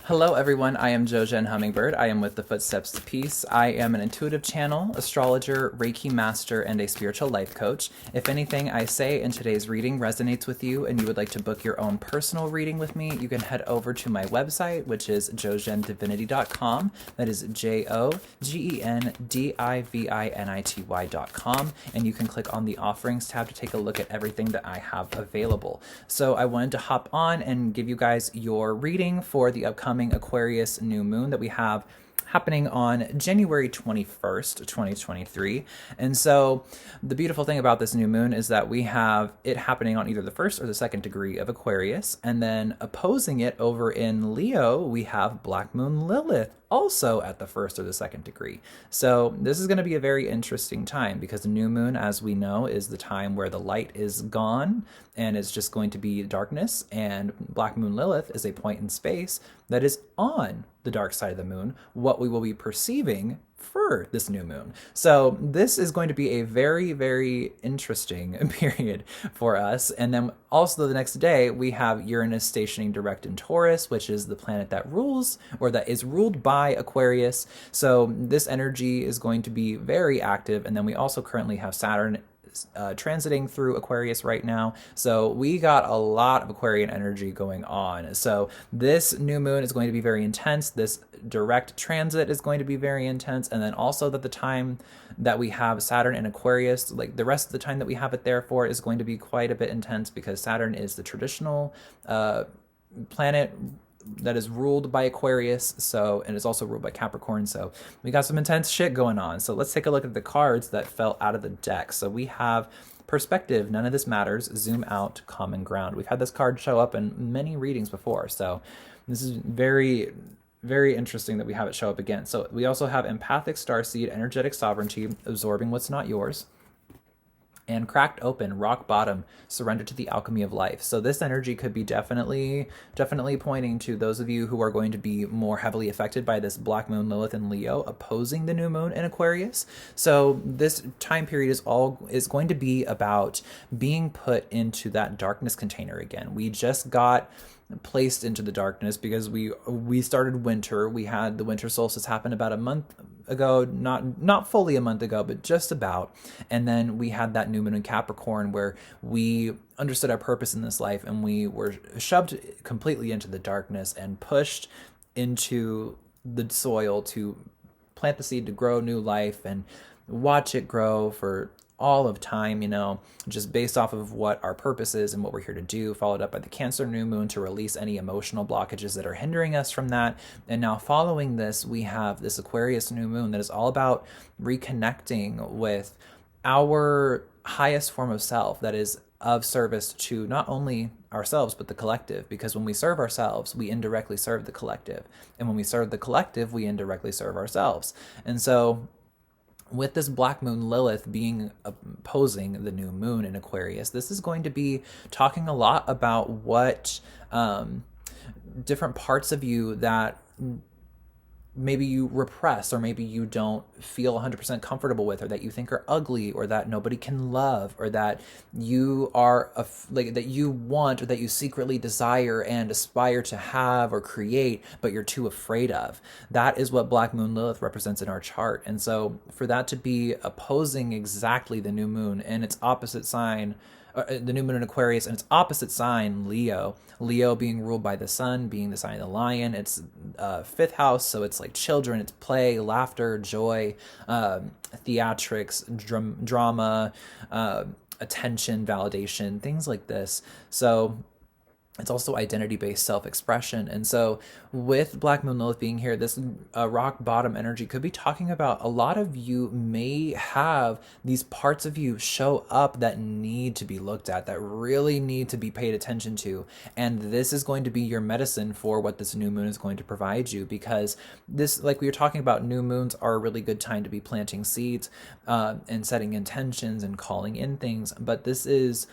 Hello everyone, I am Jogén Hummingbird. I am with the Footsteps to Peace. I am an intuitive channel, astrologer, Reiki master, and a spiritual life coach. If anything I say in today's reading resonates with you and you would like to book your own personal reading with me, you can head over to my website, which is jogendivinity.com. That is JOGENDIVINITY.com, and you can click on the offerings tab to take a look at everything that I have available. So I wanted to hop on and give you guys your reading for the upcoming Aquarius new moon that we have happening on January 21st, 2023. And so the beautiful thing about this new moon is that we have it happening on either the first or the second degree of Aquarius. And then opposing it over in Leo, we have Black Moon Lilith also at the first or the second degree. So this is going to be a very interesting time because the new moon, as we know, is the time where the light is gone and it's just going to be darkness. And Black Moon Lilith is a point in space that is on the dark side of the moon, what we will be perceiving for this new moon. So this is going to be a very, very interesting period for us. And then also the next day, we have Uranus stationing direct in Taurus, which is the planet that rules or that is ruled by Aquarius. So this energy is going to be very active. And then we also currently have Saturn transiting through Aquarius right now. So we got a lot of Aquarian energy going on. So this new moon is going to be very intense. This direct transit is going to be very intense. And then also that the time that we have Saturn in Aquarius, like the rest of the time that we have it there for, is going to be quite a bit intense because Saturn is the traditional planet that is ruled by Aquarius, so, and it's also ruled by Capricorn, so we got some intense shit going on. So let's take a look at the cards that fell out of the deck. So we have Perspective, None of This Matters, Zoom Out, Common Ground. We've had this card show up in many readings before, so this is very, very interesting that we have it show up again. So we also have Empathic Starseed, Energetic Sovereignty, Absorbing What's Not Yours, and Cracked Open, Rock Bottom, Surrender to the Alchemy of Life. So this energy could be definitely pointing to those of you who are going to be more heavily affected by this Black Moon Lilith and Leo opposing the new moon in Aquarius. So this time period is going to be about being put into that darkness container again. We just got placed into the darkness because we started winter. We had the winter solstice happen about a month ago, not fully a month ago, but just about. And then we had that new moon in Capricorn where we understood our purpose in this life and we were shoved completely into the darkness and pushed into the soil to plant the seed to grow new life and watch it grow for all of time, just based off of what our purpose is and what we're here to do, followed up by the Cancer new moon to release any emotional blockages that are hindering us from that. And now following this, we have this Aquarius new moon that is all about reconnecting with our highest form of self that is of service to not only ourselves, but the collective. Because when we serve ourselves, we indirectly serve the collective. And when we serve the collective, we indirectly serve ourselves. And so with this Black Moon Lilith being opposing the new moon in Aquarius, this is going to be talking a lot about what different parts of you that maybe you repress or maybe you don't feel 100% comfortable with, or that you think are ugly, or that nobody can love, or that you are that you want, or that you secretly desire and aspire to have or create, but you're too afraid of. That is what Black Moon Lilith represents in our chart. And so for that to be opposing exactly the new moon and its opposite sign, the new moon in Aquarius and its opposite sign, Leo being ruled by the sun, being the sign of the lion. It's fifth house, so it's like children, it's play, laughter, joy, theatrics, drama, attention, validation, things like this. So it's also identity-based self-expression. And so with Black Moon Lilith being here, this rock bottom energy could be talking about a lot of you may have these parts of you show up that need to be looked at, that really need to be paid attention to. And this is going to be your medicine for what this new moon is going to provide you, because this, like we were talking about, new moons are a really good time to be planting seeds and setting intentions and calling in things. But this is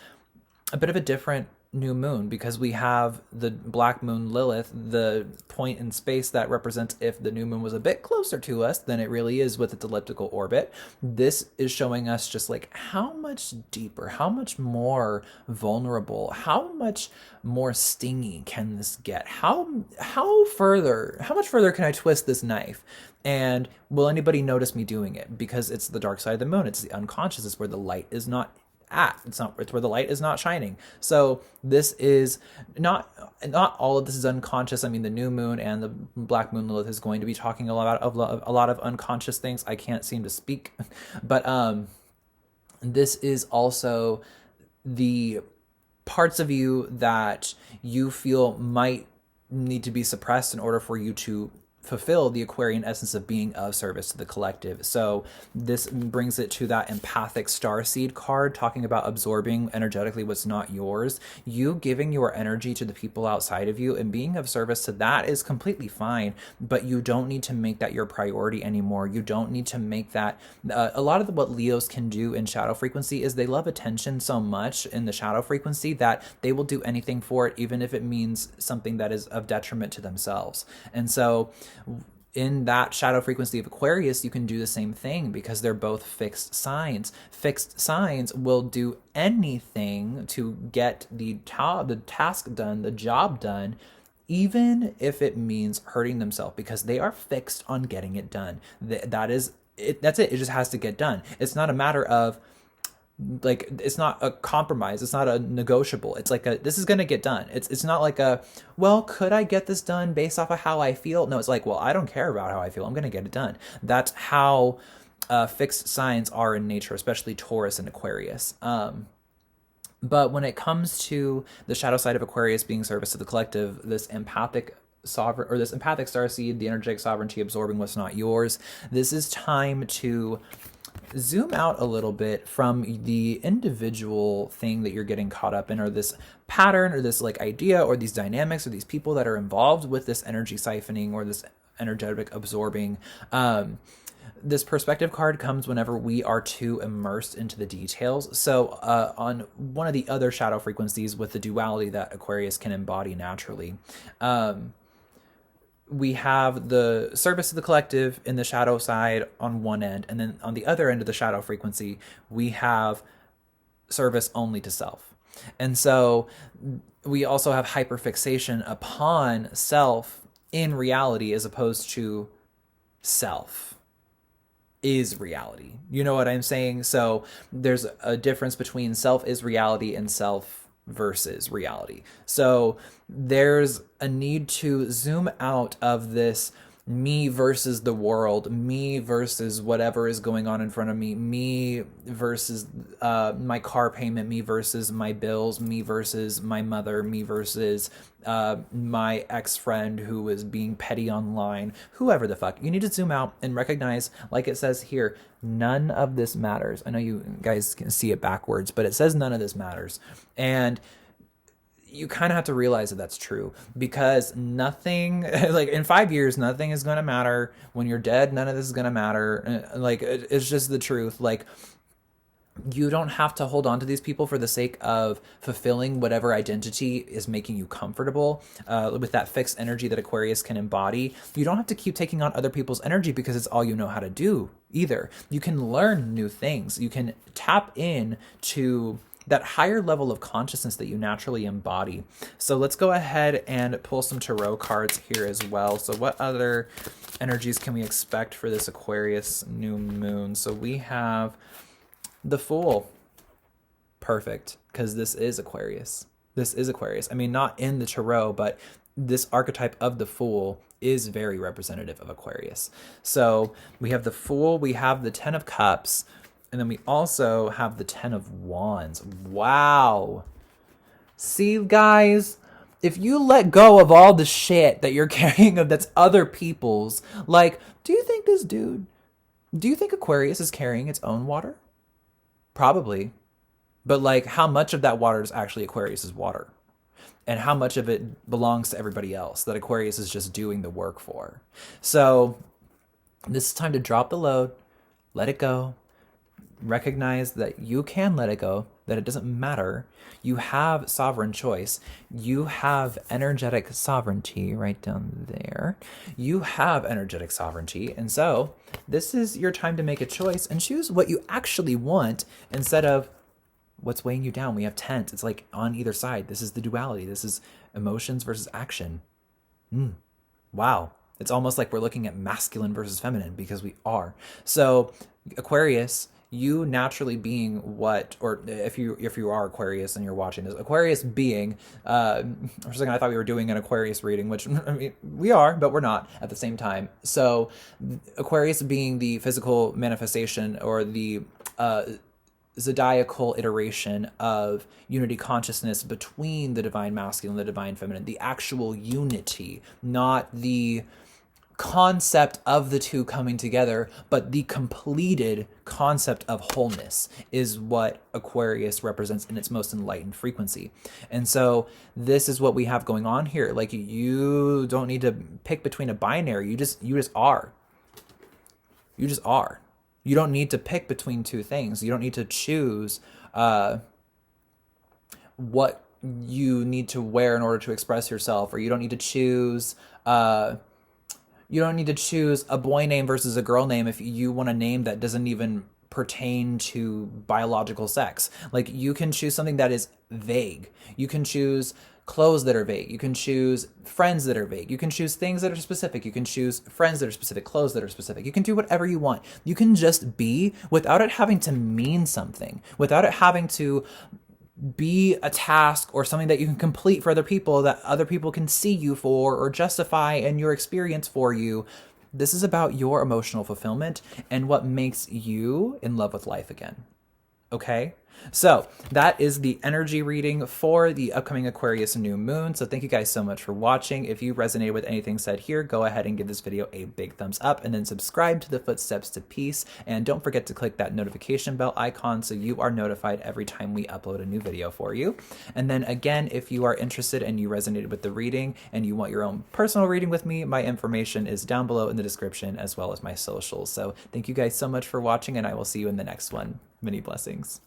a bit of a different new moon, because we have the black moon Lilith, the point in space that represents if the new moon was a bit closer to us than it really is with its elliptical orbit. This is showing us just like how much deeper, how much more vulnerable, how much more stingy can this get? How much further can I twist this knife? And will anybody notice me doing it? Because it's the dark side of the moon. It's the unconscious. It's where the light is not at. It's where the light is not shining. So this is not all of this is unconscious. I mean, the new moon and the black moon Lilith is going to be talking a lot of unconscious things. I can't seem to speak, but this is also the parts of you that you feel might need to be suppressed in order for you to fulfill the Aquarian essence of being of service to the collective. So this brings it to that empathic starseed card, talking about absorbing energetically what's not yours. You giving your energy to the people outside of you and being of service to that is completely fine, but you don't need to make that your priority anymore. You don't need to make that a lot of what Leos can do in shadow frequency is they love attention so much in the shadow frequency that they will do anything for it, even if it means something that is of detriment to themselves. And so in that shadow frequency of Aquarius, you can do the same thing because they're both fixed signs. Fixed signs will do anything to get the task done, the job done, even if it means hurting themselves, because they are fixed on getting it done. That is it. That's it. It just has to get done. It's not a matter of like, it's not a compromise. It's not a negotiable. It's like this is going to get done. It's not like well, could I get this done based off of how I feel? No, it's like, well, I don't care about how I feel. I'm going to get it done. That's how fixed signs are in nature, especially Taurus and Aquarius. But when it comes to the shadow side of Aquarius being service to the collective, this empathic sovereign, or this empathic starseed, the energetic sovereignty, absorbing what's not yours, this is time to zoom out a little bit from the individual thing that you're getting caught up in, or this pattern, or this like idea, or these dynamics, or these people that are involved with this energy siphoning or this energetic absorbing. This perspective card comes whenever we are too immersed into the details. So on one of the other shadow frequencies with the duality that Aquarius can embody naturally, we have the service to the collective in the shadow side on one end, and then on the other end of the shadow frequency, we have service only to self. And so we also have hyperfixation upon self in reality, as opposed to self is reality. You know what I'm saying? So there's a difference between self is reality and self versus reality. So there's a need to zoom out of this me versus the world, me versus whatever is going on in front of me, me versus my car payment, me versus my bills, me versus my mother, me versus my ex-friend who is being petty online, whoever the fuck. You need to zoom out and recognize, like it says here, none of this matters. I know you guys can see it backwards, but it says none of this matters. And you kind of have to realize that that's true, because nothing, like in 5 years, nothing is going to matter. When you're dead, none of this is going to matter. Like, it's just the truth. Like, you don't have to hold on to these people for the sake of fulfilling whatever identity is making you comfortable with that fixed energy that Aquarius can embody. You don't have to keep taking on other people's energy because it's all you know how to do either. You can learn new things. You can tap in to that higher level of consciousness that you naturally embody. So let's go ahead and pull some tarot cards here as well. So what other energies can we expect for this Aquarius new moon? So we have the Fool. Perfect, because this is Aquarius. This is Aquarius. I mean, not in the tarot, but this archetype of the Fool is very representative of Aquarius. So we have the Fool, we have the Ten of Cups, and then we also have the Ten of Wands. Wow. See, guys, if you let go of all the shit that you're carrying of that's other people's, like, do you think Aquarius is carrying its own water? Probably. But like, how much of that water is actually Aquarius's water? And how much of it belongs to everybody else that Aquarius is just doing the work for? So this is time to drop the load, let it go. recognize that you can let it go, that it doesn't matter. You have sovereign choice. You have energetic sovereignty right down there. You have energetic sovereignty. And so this is your time to make a choice and choose what you actually want instead of what's weighing you down. We have tent. It's like on either side. This is the duality. This is emotions versus action. Wow. It's almost like we're looking at masculine versus feminine because we are. So Aquarius, you naturally being what, or if you are Aquarius and you're watching this, Aquarius being, for a second I thought we were doing an Aquarius reading, which I mean, we are, but we're not at the same time. So Aquarius being the physical manifestation or the zodiacal iteration of unity consciousness between the divine masculine and the divine feminine, the actual unity, not the concept of the two coming together, but the completed concept of wholeness is what Aquarius represents in its most enlightened frequency. And so this is what we have going on here. Like, you don't need to pick between a binary. You just are. You just are. You don't need to pick between two things. You don't need to choose what you need to wear in order to express yourself, or you don't need to choose a boy name versus a girl name if you want a name that doesn't even pertain to biological sex. Like, you can choose something that is vague. You can choose clothes that are vague. You can choose friends that are vague. You can choose things that are specific. You can choose friends that are specific, clothes that are specific. You can do whatever you want. You can just be without it having to mean something, without it having to be a task or something that you can complete for other people that other people can see you for or justify in your experience for you. This is about your emotional fulfillment and what makes you in love with life again. Okay? So that is the energy reading for the upcoming Aquarius new moon. So thank you guys so much for watching. If you resonated with anything said here, go ahead and give this video a big thumbs up and then subscribe to the Footsteps to Peace. And don't forget to click that notification bell icon so you are notified every time we upload a new video for you. And then again, if you are interested and you resonated with the reading and you want your own personal reading with me, my information is down below in the description as well as my socials. So thank you guys so much for watching, and I will see you in the next one. Many blessings.